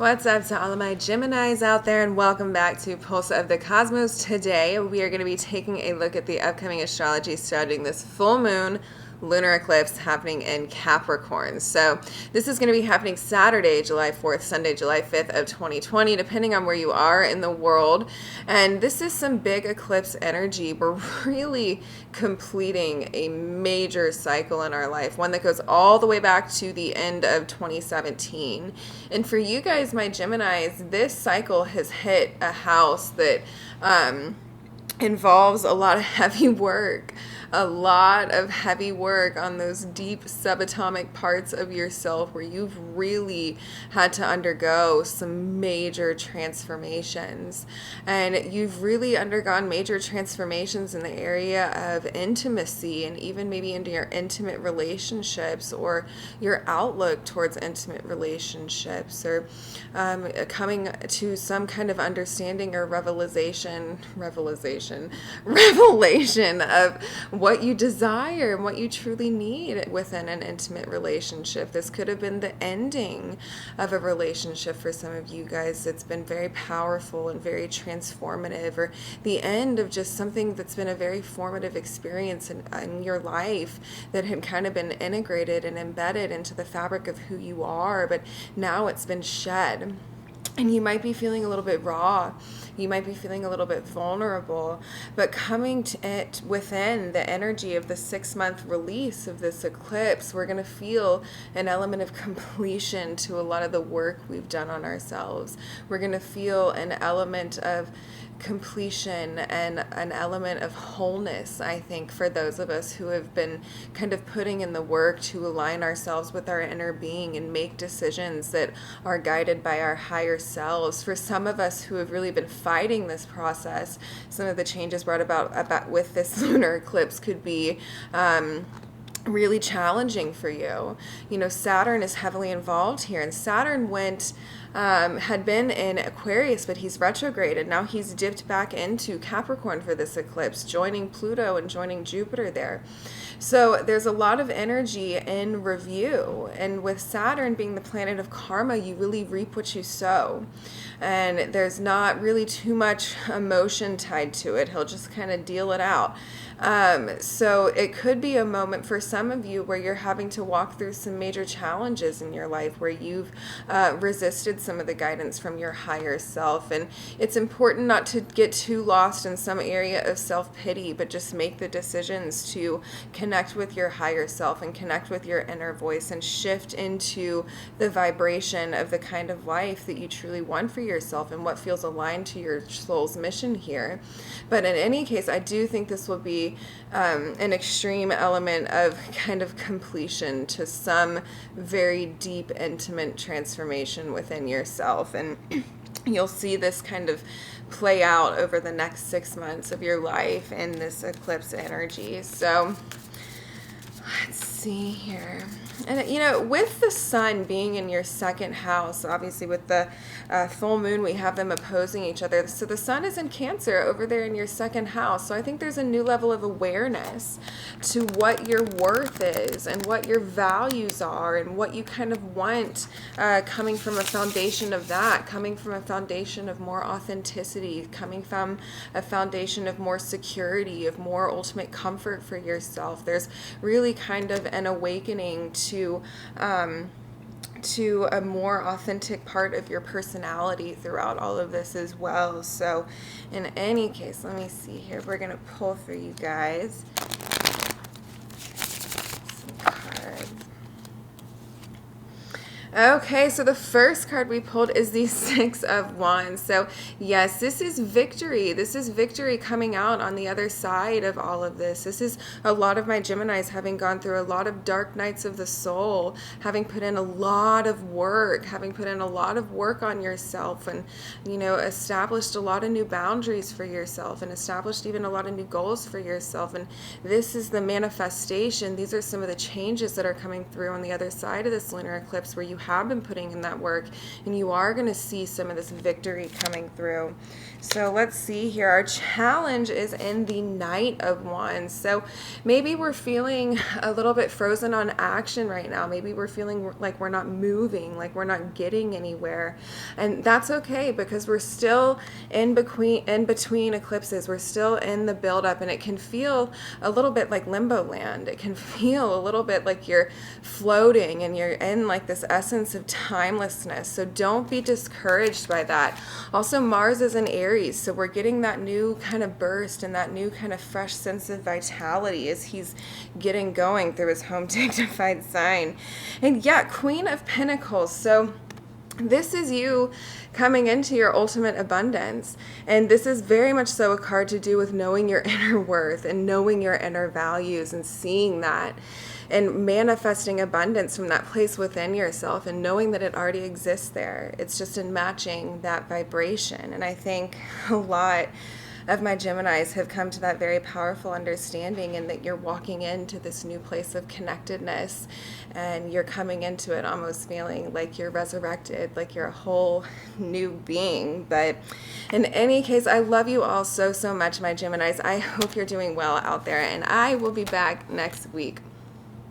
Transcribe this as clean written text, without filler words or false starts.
What's up to all of my Geminis out there, and welcome back to Pulse of the Cosmos. Today we are going to be taking a look at the upcoming astrology studying this full moon lunar eclipse happening in Capricorn. So this is going to be happening Saturday, July 4th, Sunday, July 5th of 2020, depending on where you are in the world. And this is some big eclipse energy. We're really completing a major cycle in our life, one that goes all the way back to the end of 2017. And for you guys, my Geminis, this cycle has hit a house that involves a lot of heavy work. A lot of heavy work on those deep subatomic parts of yourself where you've really had to undergo some major transformations. And you've really undergone major transformations in the area of intimacy and even maybe into your intimate relationships or your outlook towards intimate relationships, or coming to some kind of understanding or revelation of what you desire and what you truly need within an intimate relationship. This could have been the ending of a relationship for some of you guys. It's been very powerful and very transformative, or the end of just something that's been a very formative experience in your life that had kind of been integrated and embedded into the fabric of who you are, but now it's been shed. And you might be feeling a little bit raw. You might be feeling a little bit vulnerable. But coming to it within the energy of the 6-month release of this eclipse, we're going to feel an element of completion to a lot of the work we've done on ourselves. We're going to feel an element of completion and an element of wholeness, I think, for those of us who have been kind of putting in the work to align ourselves with our inner being and make decisions that are guided by our higher selves. For some of us who have really been fighting this process, some of the changes brought about with this lunar eclipse could be really challenging for you. You know, Saturn is heavily involved here, and Saturn had been in Aquarius, but he's retrograded. Now he's dipped back into Capricorn for this eclipse, joining Pluto and joining Jupiter there. So there's a lot of energy in review, and with Saturn being the planet of karma, you really reap what you sow, and there's not really too much emotion tied to it. He'll just kind of deal it out. So it could be a moment for some of you where you're having to walk through some major challenges in your life, where you've resisted some of the guidance from your higher self. And it's important not to get too lost in some area of self-pity, but just make the decisions to connect with your higher self and connect with your inner voice and shift into the vibration of the kind of life that you truly want for yourself and what feels aligned to your soul's mission here. But in any case, I do think this will be an extreme element of kind of completion to some very deep, intimate transformation within yourself. And you'll see this kind of play out over the next 6 months of your life in this eclipse energy. So let's see here. And, you know, with the sun being in your second house, obviously with the full moon, we have them opposing each other. So the sun is in Cancer over there in your second house. So I think there's a new level of awareness to what your worth is and what your values are and what you kind of want, coming from a foundation of that, coming from a foundation of more authenticity, coming from a foundation of more security, of more ultimate comfort for yourself. There's really kind of an awakening to a more authentic part of your personality throughout all of this as well. So in any case, let me see here. We're going to pull for you guys some cards. Okay, so the first card we pulled is the Six of Wands. So yes, this is victory. This is victory coming out on the other side of all of this. This is a lot of my Geminis having gone through a lot of dark nights of the soul, having put in a lot of work, on yourself, and, you know, established a lot of new boundaries for yourself and established even a lot of new goals for yourself. And this is the manifestation. These are some of the changes that are coming through on the other side of this lunar eclipse, where you have been putting in that work, and you are going to see some of this victory coming through. So let's see here. Our challenge is in the Knight of Wands. So maybe we're feeling a little bit frozen on action right now. Maybe we're feeling like we're not moving, like we're not getting anywhere. And that's okay, because we're still in between eclipses. We're still in the buildup, and it can feel a little bit like limbo land. It can feel a little bit like you're floating and you're in like this essence of timelessness. So don't be discouraged by that. Also, Mars is in Aries, so we're getting that new kind of burst and that new kind of fresh sense of vitality as he's getting going through his home dignified sign. And yeah, Queen of Pentacles. So this is you coming into your ultimate abundance. And this is very much so a card to do with knowing your inner worth and knowing your inner values and seeing that and manifesting abundance from that place within yourself and knowing that it already exists there. It's just in matching that vibration. And I think a lot of my Geminis have come to that very powerful understanding, and that you're walking into this new place of connectedness, and you're coming into it almost feeling like you're resurrected, like you're a whole new being. But in any case, I love you all so, so much, my Geminis. I hope you're doing well out there, and I will be back next week.